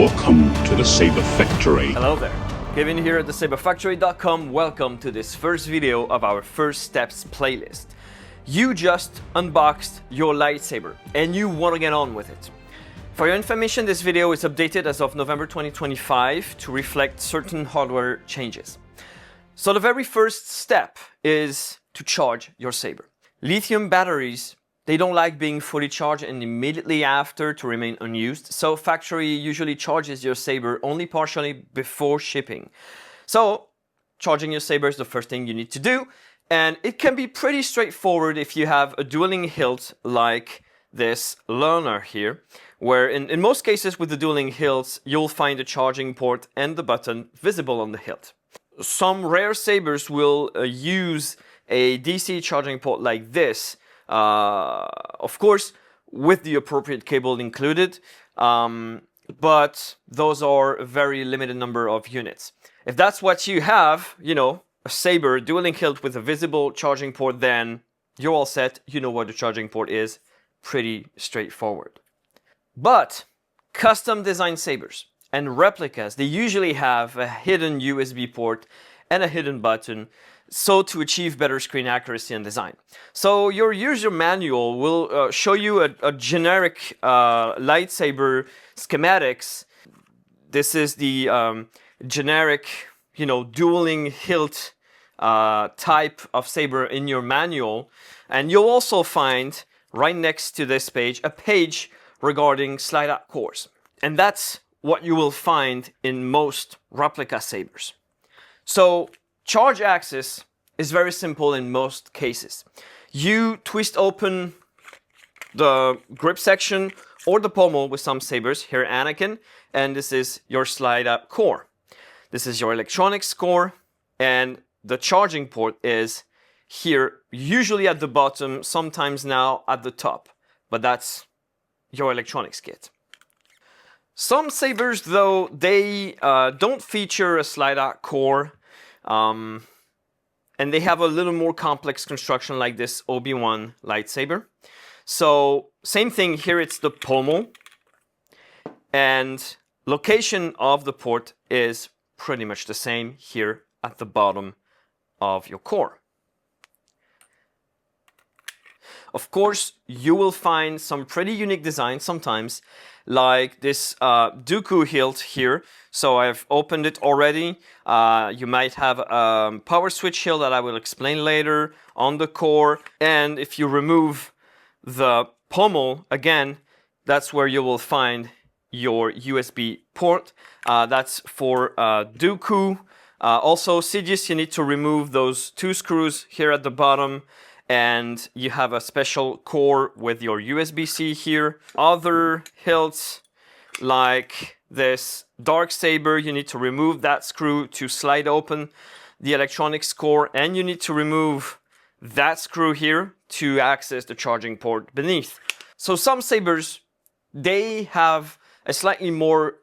Welcome to the Saber Factory. Hello there, Kevin here at thesaberfactory.com. Welcome to this first video of our First Steps playlist. You just unboxed your lightsaber and you want to get on with it. For your information, this video is updated as of November 2025 to reflect certain hardware changes. So the very first step is to charge your saber. Lithium batteries, they don't like being fully charged and immediately after to remain unused, so factory usually charges your saber only partially before shipping. So charging your saber is the first thing you need to do, and it can be pretty straightforward if you have a dueling hilt like this learner here, where in most cases with the dueling hilts you'll find a charging port and the button visible on the hilt. Some rare sabers will use a DC charging port like this, of course with the appropriate cable included, but those are a very limited number of units. If that's what you have, you know, a saber, dueling hilt with a visible charging port, then you're all set. You know what the charging port is. Pretty straightforward. But custom designed sabers and replicas, they usually have a hidden USB port and a hidden button, so to achieve better screen accuracy and design. So your user manual will show you a generic lightsaber schematics. This is the generic, you know, dueling hilt type of saber in your manual, and you'll also find right next to this page a page regarding slide out cores, and that's what you will find in most replica sabers. So charge access is very simple in most cases. You twist open the grip section or the pommel with some sabers, here Anakin, and this is your slide out core. This is your electronics core, and the charging port is here, usually at the bottom, sometimes now at the top, but that's your electronics kit. Some sabers though, they don't feature a slide out core, and they have a little more complex construction like this Obi-Wan lightsaber. So same thing here, it's the pommel, and location of the port is pretty much the same here at the bottom of your core. Of course, you will find some pretty unique designs sometimes, like this Dooku hilt here. So I've opened it already. You might have a power switch hilt that I will explain later on the core. And if you remove the pommel, again, that's where you will find your USB port. That's for Dooku. Also, Sidious, you need to remove those two screws here at the bottom, and you have a special core with your USB-C here. Other hilts like this dark saber, you need to remove that screw to slide open the electronics core, and you need to remove that screw here to access the charging port beneath. So some sabers, they have a slightly more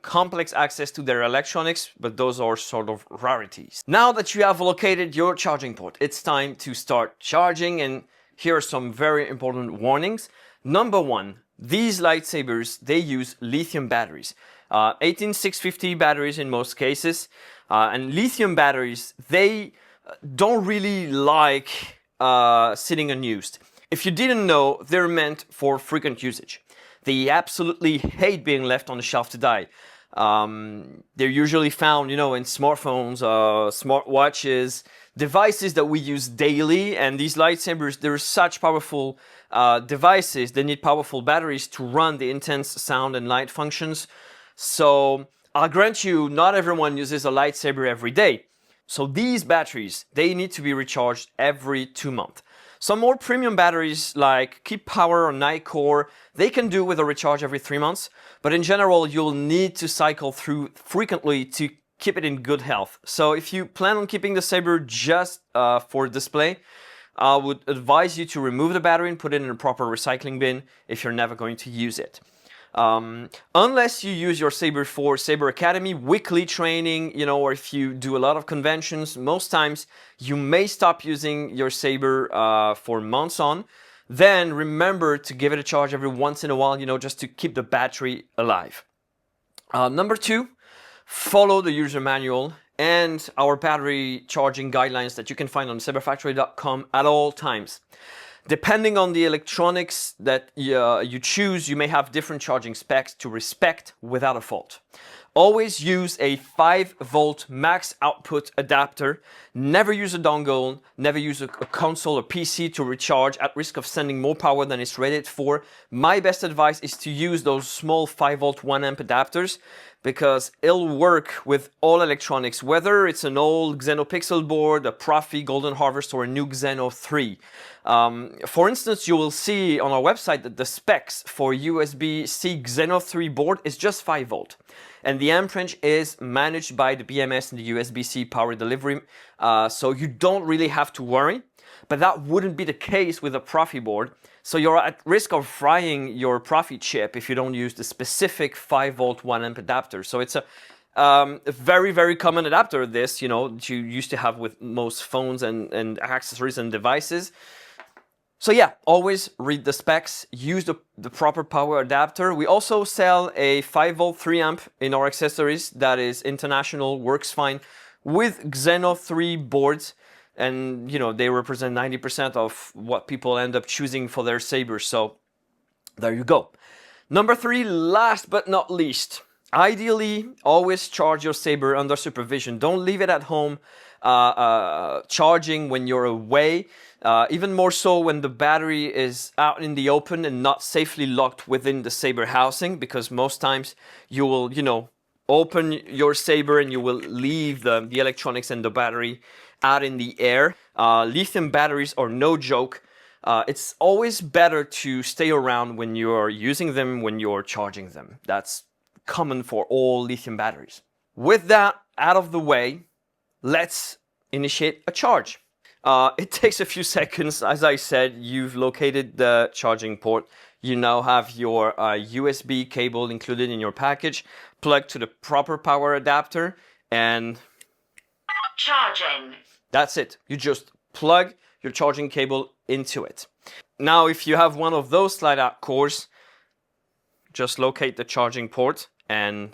complex access to their electronics, but those are sort of rarities. Now that you have located your charging port, it's time to start charging, and here are some very important warnings. Number one, these lightsabers, they use lithium batteries, 18650 batteries in most cases, and lithium batteries, they don't really like sitting unused. If you didn't know, they're meant for frequent usage. They absolutely hate being left on the shelf to die. They're usually found, you know, in smartphones, smartwatches, devices that we use daily. And these lightsabers, they're such powerful devices. They need powerful batteries to run the intense sound and light functions. So I'll grant you, not everyone uses a lightsaber every day. So these batteries, they need to be recharged every 2 months. Some more premium batteries like Keep Power or Nightcore, they can do with a recharge every 3 months, but in general you'll need to cycle through frequently to keep it in good health. So if you plan on keeping the saber just for display, I would advise you to remove the battery and put it in a proper recycling bin if you're never going to use it. Unless you use your saber for Saber Academy weekly training, you know, or if you do a lot of conventions, most times you may stop using your saber for months on. Then remember to give it a charge every once in a while, you know, just to keep the battery alive. Number 2, follow the user manual and our battery charging guidelines that you can find on saberfactory.com at all times. Depending on the electronics that you choose, you may have different charging specs to respect without a fault. Always use a 5-volt max output adapter. Never use a dongle, never use a console or PC to recharge at risk of sending more power than it's rated for. My best advice is to use those small 5-volt 1-amp adapters because it'll work with all electronics, whether it's an old XenoPixel board, a Profi Golden Harvest, or a new Xeno 3. For instance, you will see on our website that the specs for USB-C Xeno 3 board is just 5 volt. And the amp range is managed by the BMS and the USB-C power delivery, so you don't really have to worry. But that wouldn't be the case with a Profi board. So you're at risk of frying your Profi chip if you don't use the specific 5-volt 1-amp adapter. So it's a very, very common adapter, this, you know, that you used to have with most phones and accessories and devices. So yeah, always read the specs, use the proper power adapter. We also sell a 5-volt 3-amp in our accessories that is international, works fine with Xeno 3 boards. And, you know, they represent 90% of what people end up choosing for their sabers. So there you go. Number 3, last but not least, ideally, always charge your saber under supervision. Don't leave it at home charging when you're away. Even more so when the battery is out in the open and not safely locked within the saber housing, because most times you will, you know, open your saber and you will leave the electronics and the battery out in the air. Lithium batteries are no joke. It's always better to stay around when you're using them, when you're charging them. That's common for all lithium batteries. With that out of the way, let's initiate a charge. It takes a few seconds. As I said, you've located the charging port. You now have your USB cable included in your package, plugged to the proper power adapter, and charging. That's it. You just plug your charging cable into it. Now, if you have one of those slide-out cores, just locate the charging port and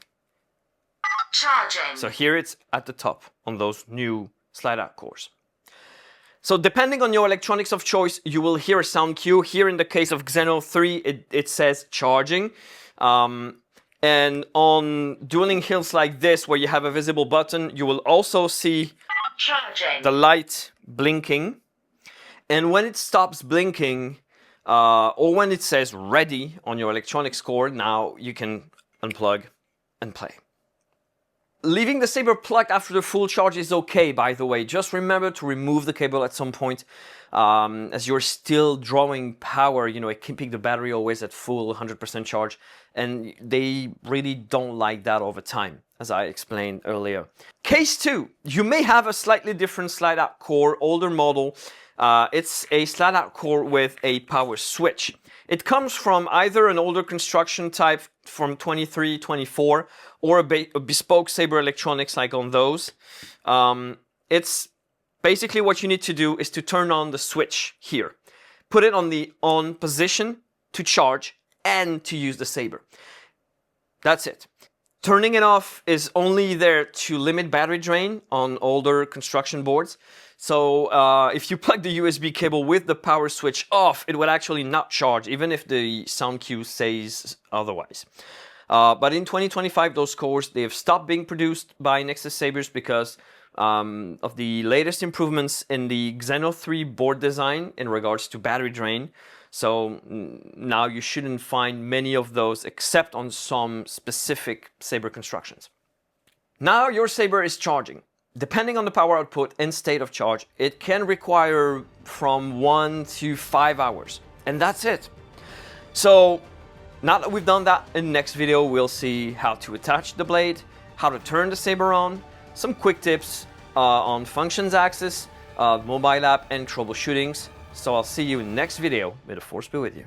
charging. So here it's at the top on those new slide-out cores. So depending on your electronics of choice, you will hear a sound cue. Here in the case of Xeno 3, it says charging. And on dueling hilts like this, where you have a visible button, you will also see charging. The light blinking. And when it stops blinking, or when it says ready on your electronics core, now you can unplug and play. Leaving the saber plugged after the full charge is okay, by the way. Just remember to remove the cable at some point, as you're still drawing power. You know, keeping the battery always at full 100% charge, and they really don't like that over time, as I explained earlier. Case 2, you may have a slightly different slide-out core, older model. It's a slide-out core with a power switch. It comes from either an older construction type from 23, 24, or a bespoke Saber electronics like on those. It's basically what you need to do is to turn on the switch here. Put it on the on position to charge and to use the Saber. That's it. Turning it off is only there to limit battery drain on older construction boards. So if you plug the USB cable with the power switch off, it will actually not charge, even if the sound cue says otherwise. But in 2025, those cores, they have stopped being produced by Nexus Sabers because of the latest improvements in the Xeno 3 board design in regards to battery drain. So now you shouldn't find many of those except on some specific Saber constructions. Now your Saber is charging. Depending on the power output and state of charge, it can require from 1 to 5 hours. And that's it. So now that we've done that, in the next video we'll see how to attach the blade, how to turn the Saber on, some quick tips on functions access, mobile app and troubleshootings. So I'll see you in the next video. May the force be with you.